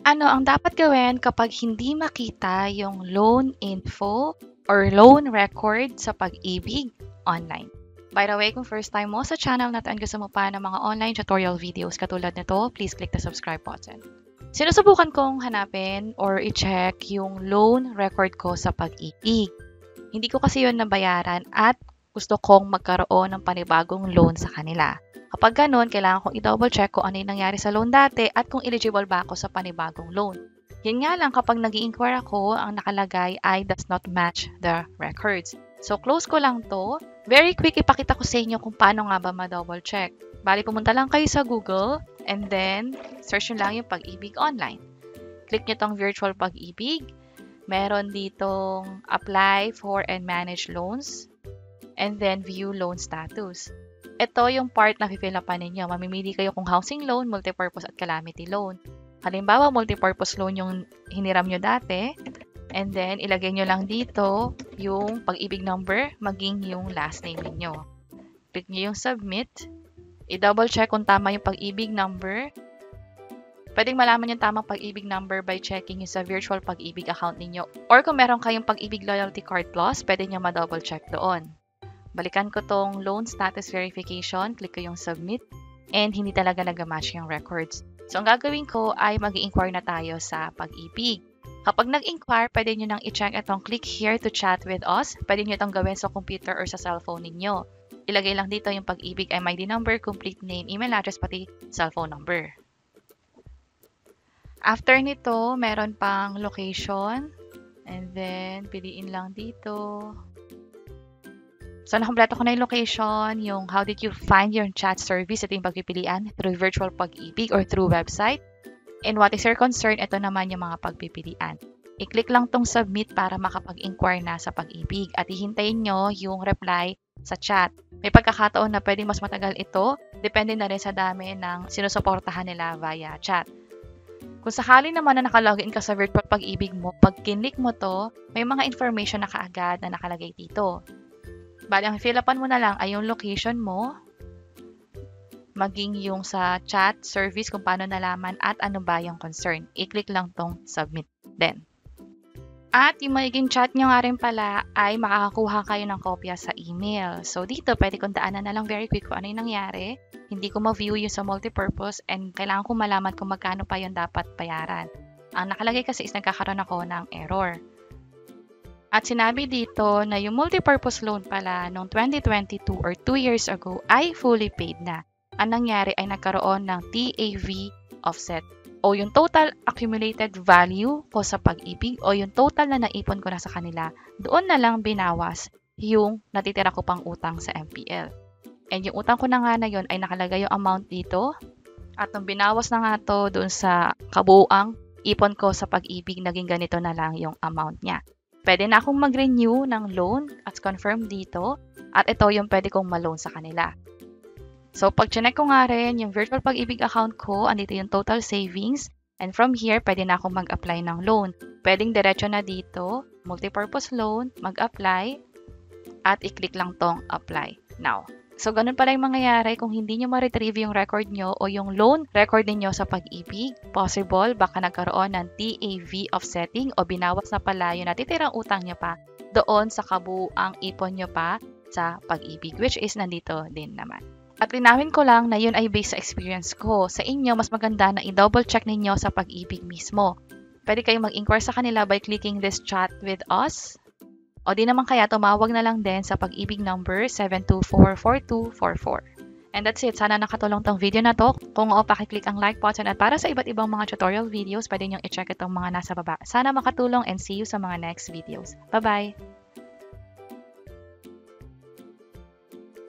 Ano ang dapat gawin kapag hindi makita yung loan info or loan record sa Pag-ibig online? By the way, kung first time mo sa channel natin, gusto mo pa ng mga online tutorial videos katulad nito, please click the subscribe button. Sinusubukan kong hanapin or i-check yung loan record ko sa Pag-ibig. Hindi ko kasi yun nabayaran at gusto kong magkaroon ng panibagong loan sa kanila. Kapag ganun, kailangan kong i-double check kung ano yung nangyari sa loan dati at kung eligible ba ako sa panibagong loan. Yun nga lang, kapag nag-i-inquire ako, ang nakalagay ay does not match the records. So, close ko lang to. Very quick, ipakita ko sa inyo kung paano nga ba ma-double check. Bali, pumunta lang kayo sa Google and then search nyo lang yung Pag-ibig online. Click nyo tong virtual Pag-ibig. Meron ditong apply for and manage loans and then view loan status. Ito yung part na fill upan ninyo. Mamimili kayo kung housing loan, multipurpose at calamity loan. Halimbawa, multipurpose loan yung hiniram nyo dati. And then, ilagay nyo lang dito yung Pag-ibig number, maging yung last name ninyo. Click nyo yung submit. I-double check kung tama yung Pag-ibig number. Pwedeng malaman yung tamang Pag-ibig number by checking yung sa virtual Pag-ibig account ninyo. Or kung meron kayong Pag-ibig Loyalty Card Plus, pwede nyo ma-double check doon. Balikan ko tong loan status verification, click ko yung submit, and hindi talaga nag-match yung records. So, ang gagawin ko ay mag-i-inquire na tayo sa Pag-ibig. Kapag nag-inquire, pwede nyo nang i-check itong click here to chat with us. Pwede nyo itong gawin sa computer or sa cellphone ninyo. Ilagay lang dito yung Pag-ibig MID number, complete name, email address, pati cellphone number. After nito, meron pang location, and then piliin lang dito. So, nakompleto ko na yung location, yung how did you find your chat service, ito yung pagpipilian, through virtual Pag-ibig or through website. And what is your concern, ito naman yung mga pagpipilian. I-click lang tong submit para makapag-inquire na sa Pag-ibig at hihintayin nyo yung reply sa chat. May pagkakataon na pwedeng mas matagal ito, depende na rin sa dami ng sinusuportahan nila via chat. Kung sakali naman na nakalogin ka sa virtual Pag-ibig mo, pag kinlik mo to, may mga information na kaagad na nakalagay dito. Bali, ang fill upan mo na lang ay yung location mo, maging yung sa chat service kung paano nalaman at ano ba yung concern. I-click lang tong submit then. At yung magiging chat nyo nga rin pala ay makakakuha kayo ng kopya sa email. So dito, pwede kong daanan na lang very quick kung ano yung nangyari. Hindi ko ma-view yung sa multipurpose and kailangan ko malaman kung magkano pa yung dapat bayaran. Ang nakalagay kasi is nagkakaroon ako ng error. At sinabi dito na yung multipurpose loan pala noong 2022 or 2 years ago ay fully paid na. Ang nangyari ay nagkaroon ng TAV offset o yung total accumulated value ko sa Pag-ibig o yung total na naipon ko na sa kanila, doon na lang binawas yung natitira ko pang utang sa MPL. And yung utang ko na nga na yun ay nakalagay yung amount dito at nung binawas na nga to doon sa kabuuang ipon ko sa Pag-ibig, naging ganito na lang yung amount niya. Pwede na akong mag-renew ng loan at confirm dito at ito yung pwede kong ma-loan sa kanila. So, pag chinek ko nga rin yung virtual Pag-ibig account ko, andito yung total savings and from here, pwede na akong mag-apply ng loan. Pwedeng diretso na dito, multipurpose loan, mag-apply at i-click lang tong apply now. So, ganun pala yung mangyayari kung hindi nyo ma-retrieve yung record nyo o yung loan record niyo sa Pag-ibig. Possible, baka nagkaroon ng TAV offsetting o binawas na pala yung natitirang utang nyo pa doon sa kabuuang ipon nyo pa sa Pag-ibig, which is nandito din naman. At linawin ko lang na yun ay based sa experience ko. Sa inyo, mas maganda na i-double check ninyo sa Pag-ibig mismo. Pwede kayong mag-inquire sa kanila by clicking this chat with us. O di naman kaya tumawag na lang din sa Pag-ibig number 724-4244. And that's it. Sana nakatulong tong video na to. Kung oo, pakiclick ang like button at para sa iba't ibang mga tutorial videos, pwede nyo i-check itong mga nasa baba. Sana makatulong and see you sa mga next videos. Bye-bye!